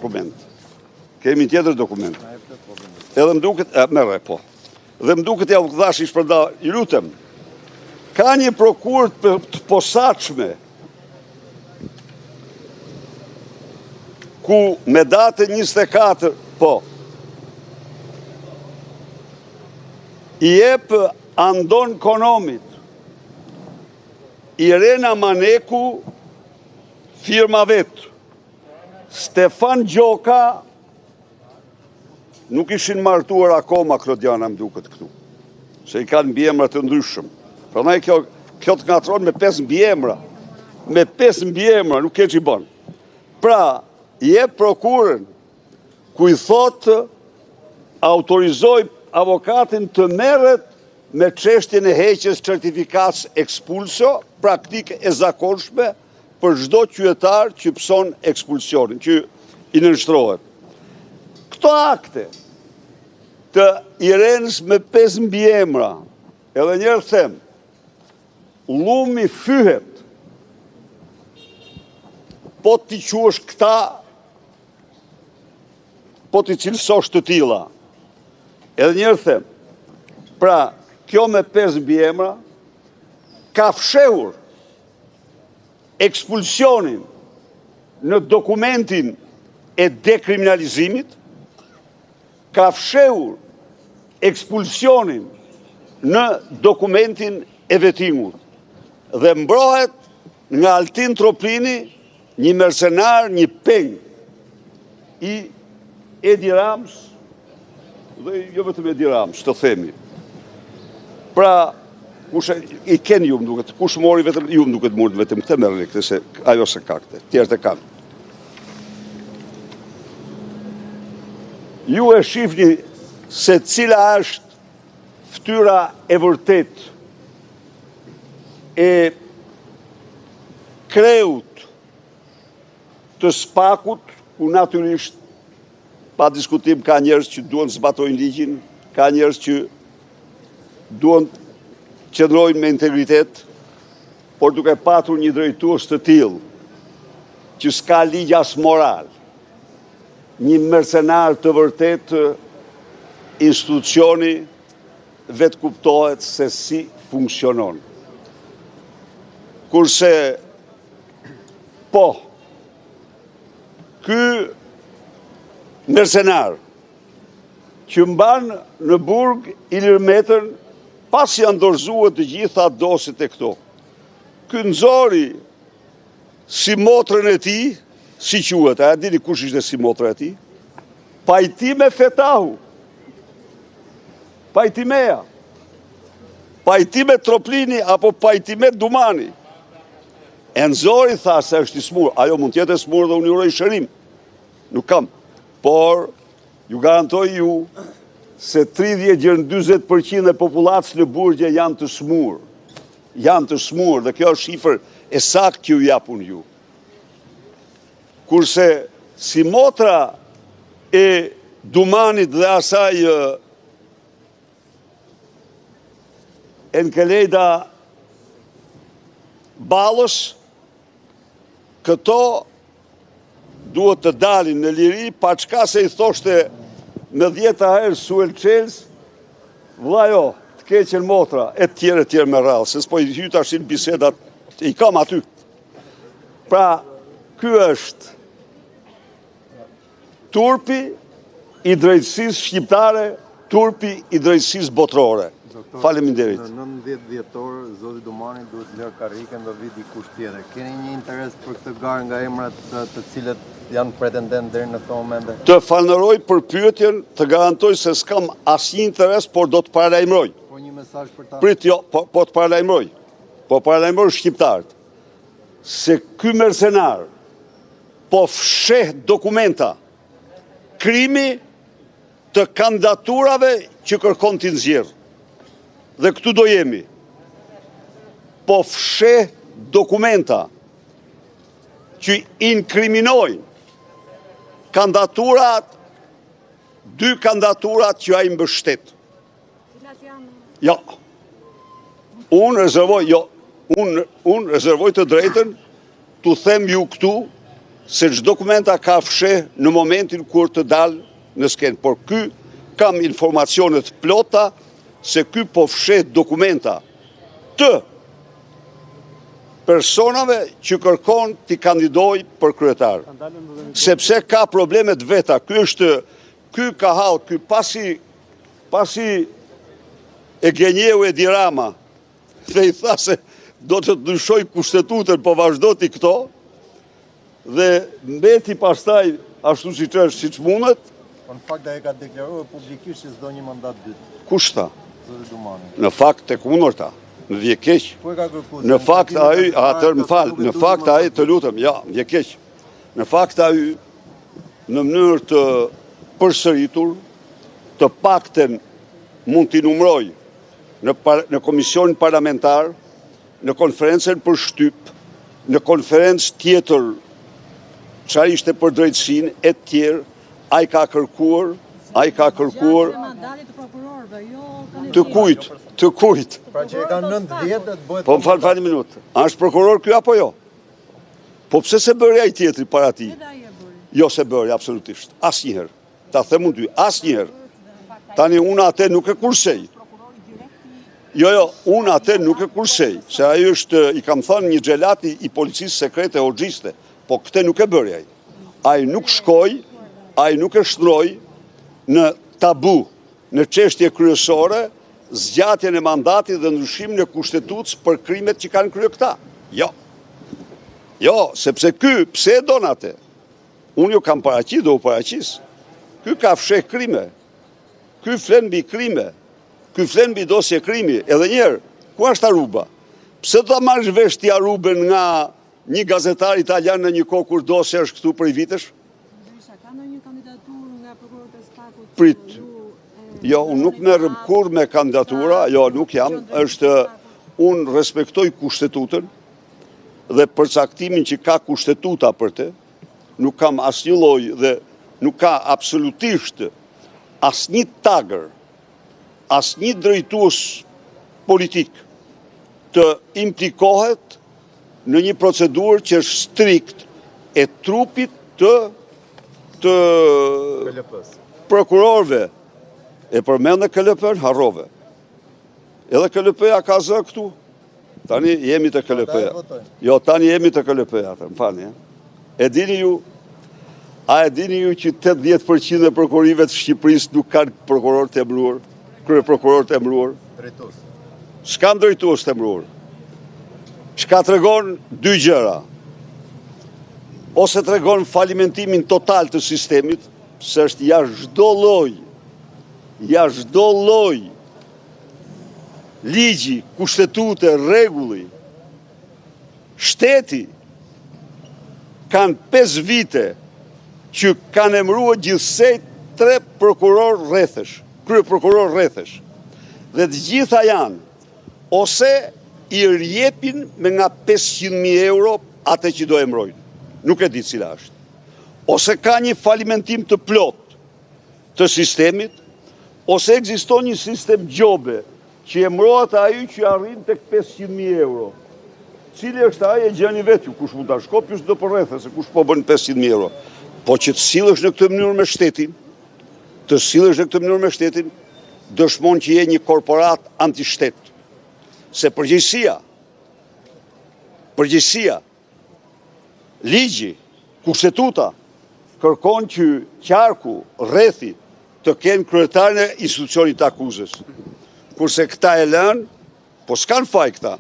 dokument. Kemi tjetër dokument. Edhe më duket, merre po. Dhe më duket ja u dhash i shpërnda, i lutem. Ka një prokuror të posaçme ku me datë 24, po, i jep Andon Konomit, Irena Maneku, firma vetë, Stefan Gjoka, nuk ishin martuar akoma Klodiana më duket këtu, se i kanë mbiemra të ndryshëm. Prandaj kjo të ngatron me 5 mbiemra, nuk e që i bën. Pra, jep prokurën ku i thotë autorizoj avokatin të merret me çështjen e heqjes certifikatës expulso, praktikë e zakonshme për çdo qytetar që pëson ekspulsionin, që i nënshtrohet. Këto akte të Irenës me 5 mbiemra, edhe njerë them, llumi fyhet, po t'i quash këta, po t'i cilësosh të tilla. Edhe njerë them, pra, kjo me 5 mbiemra, ka fshehur ekspulsionin në dokumentin e dekriminalizimit, ka fshehur ekspulsionin në dokumentin e vetingut, dhe mbrohet nga Altin Troplini, një mercenar, një peng i Edi Rams, dhe jo vetëm Edi Rams, të themi. Pra, i ken ju më duket, kush mori vetëm, ju më duket mund vetëm këtë merrni këtë, se ajo se ka këtë, tjerët e kanë. Ju e shifni se cila është fytyra e vërtet e kreut të Spakut, ku natyrisht pa diskutim ka njerëz që duan të zbatojnë ligjin, ka njerëz që duan të qëndrojnë me integritet, por duke patur një drejtues të tillë që s'ka ligj as moral, një mercenar të vërtet, institucioni vetë kuptohet se si funksionon. Kurse, po, ky mercenar që mban në burg Ilirmetën, pas janë dorëzuar të gjitha dosit e këto. Ky nxori si motrën e tij, si quhet, a dini kush ishte si motra e tij? Pajtime Fetahu. Pajtimeja. Pajtime Troplini apo Pajtime Dumani. E nxori tha se është i smur, ajo mund tjetë e smur dhe unë uroj shërim. Nuk kam. Por, ju garantoj ju, se 30-40% e popullatës në burgje janë të smur. Janë të smur, dhe kjo është shifër e saktë që ju japun ju. Kurse si motra e Dumanit dhe asaj Enkelejda Ballës, këto duhet të dalin në liri, pa çka se i thoshte me 10 herë Suel Çels, vlla jo, të keqen motra, e tjerë me radhë, se s'po i hyt ashin bisedat, i kam aty. Pra, ky është turpi i drejtësisë shqiptare, turpi i drejtësisë botërore. Faleminderit. Në 19 dhjetor, zoti Dumani duhet lërë karrikën dhe vi dikush tjetër. Keni një interes për këtë garë nga emrat të cilët janë pretendent deri në këtë moment? Të falënderoj për pyetjen, të garantoj se s'kam asnjë interes, por do të paralajmëroj. Po një mesazh për ta. Prit, jo, po të paralajmëroj. Po paralajmëroj shqiptarët se ky mercenar po fsheh dokumenta krimi të kandidaturave që kërkon t'i nxjerrë. Dhe këtu do jemi. Po fsheh dokumenta që inkriminojnë kandidaturat, 2 kandidaturat që ai mbështet. Jo. Unë rezervoj të drejtën t'u them ju këtu se çdo dokumenta ka fsheh në momentin kur të dalë në skenë, por ky kam informacionet plota se ky po fsheh dokumenta të personave që kërkon t'i kandidoj për kryetar. Sepse ka problemet veta. Ky ka hall, ky pasi e gjenjeu Edi Rama dhe i tha se do të ndryshoj kushtetutën, po vazhdo ti këto, dhe mbeti pastaj ashtu siç është, siç mundet. Në fakt ai ka deklaruar publikisht se s'do një mandat dytë. Kush tha? Zoti Dumani. Në fakt tek kundërta. Në vje keq. Në fakt ai, atëherë më fal, në fakt ai, të lutem, ja, vje keq. Në fakt ai në mënyrë të përsëritur, të pakten mund t'i numroj në komisionin parlamentar, në konferencën për shtyp, në konferencë tjetër, çfarë ishte për drejtësinë e tjerë, ai ka kërkuar të kujt. Pra që e ka 90 të bëhet. Po më fal një minutë. A është prokuror ky apo jo? Po pse se bëri ai tjetri para ti? Jo se bëri absolutisht. Asnjëherë. Ta them unë ty, asnjëherë. Tani unë atë nuk e kursej. Jo, unë atë nuk e kursej, se ai është, i kam thënë, një xhelati i policisë sekrete hoxhiste, po këtë nuk e bëri ai. Ai nuk shkoi, ai nuk e shtroi në tabu, në çështje kryesore, zgjatjen e mandatit dhe ndryshimin e kushtetutës për krimet që kanë kryer këta. Jo. Jo, sepse ky pse e don atë? Unë ju kam paraqit dhe u paraqis. Ky ka fsheh krime. Ky flen mbi krime. Ky flen mbi dosje krimi. Edhe njerë, ku është Aruba? Pse do ta marrësh vesh ti Arubën nga një gazetar italian në një kohë kur dosja është këtu prej vitesh? Ka ndonjë kandidaturë nga prokurorët e Spakut? Prit. Jo, unë nuk merrem kur me kandidatura, jo, nuk jam, unë respektoj kushtetutën dhe përcaktimin që ka kushtetuta për të, nuk kam asnjë lloj dhe nuk ka absolutisht asnjë tagër, asnjë drejtues politik të implikohet në një procedurë që është strikt e trupit të prokurorëve. E përmendë KLP-n, harrove. Edhe KLP-ja ka zë këtu. Tani jemi të KLP-ja. Jo, tani jemi të KLP-ja, më falni. E dini ju që 80% e prokurorive të Shqipërisë nuk kanë prokuror të emëruar, kryeprokuror të emëruar? Drejtues. S'kan drejtues të emëruar. Çka tregon dy gjëra. Ose tregon falimentimin total të sistemit, se është jashtë çdo lloj ligji, kushtetute, rregulli. Shteti kanë 5 vite që kanë emëruar gjithsej 3 prokuror rrethesh, kryeprokuror rrethesh. Dhe të gjitha janë ose i rjepin me nga 500.000 euro atë që do emërojnë. Nuk e di cila është. Ose ka një falimentim të plot të sistemit, ose ekziston një sistem gjobe që emërohet ai që arrin tek 500.000 euro. Cili është ai e gjeni vetë ju, kush mund ta shkop ju s'do po rrethe se kush po bën 500.000 euro. Po që të sillesh në këtë mënyrë me shtetin, dëshmon që je një korporat antishtet. Se përgjegjësia, ligji, kushtetuta, kërkon që qarku, rrethi, të kenë kryetarin e institucionit të akuzës. Kurse këta e lënë, po s'kan faj këta,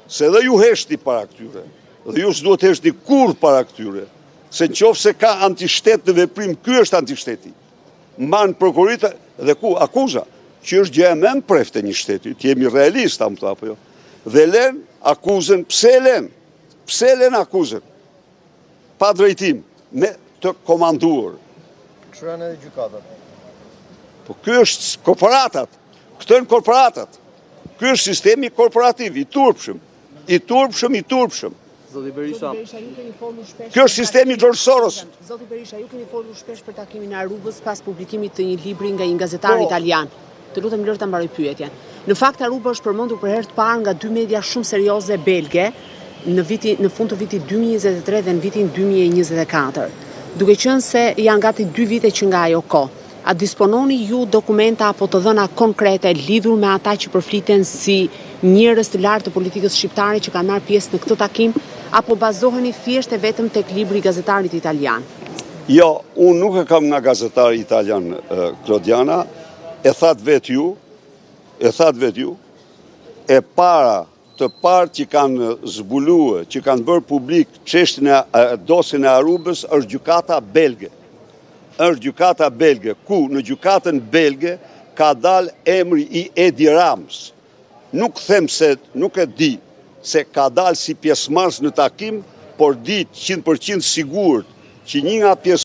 se dhe ju heshti para këtyre, dhe ju s'duhet heshti kur para këtyre, se në qofë se ka antishtet në veprim, ky është antishteti. Mbanë prokurita dhe ku akuza, që është gjë e më prefte një shteti, të jemi realista më të apo jo, dhe lën akuzën, pse lën akuzën, pa drejtim, me të komanduar. Çuan edhe gjykatat. Po ky është korporatat, këto janë korporatat, ky është sistemi korporativ, i turpshëm. Zoti Berisha, Kjo është sistemi George Soros. Zoti Berisha, ju keni folur shpesh për takimin e Arubës pas publikimit të një libri nga një gazetar italian. Të lutem lër ta mbaroj pyetjen. Në fakt Aruba është përmendur për herë të parë nga 2 media shumë serioze belge në fund të vitit 2023 dhe në vitin 2024. Duke qenë se janë gati 2 vite që nga ajo kohë, a dispononi ju dokumenta apo të dhëna konkrete lidhur me ata që përfliten si njerëz të lartë të politikës shqiptare që kanë marrë pjesë në këtë takim, apo bazoheni thjesht e vetëm tek libri i gazetarit italian? Jo, unë nuk e kam nga gazetari italian, Klodiana, e thatë vetë ju, e para të parë që kanë zbuluar, që kanë bërë publik çështjen e dosjen e Arubës është gjykata belge. Është gjykata belge, ku në gjykatën belge ka dalë emri i Edi Rams. Nuk them se, nuk e di se ka dalë si pjesëmarrës në takim, por di 100% sigurt që një nga pjesë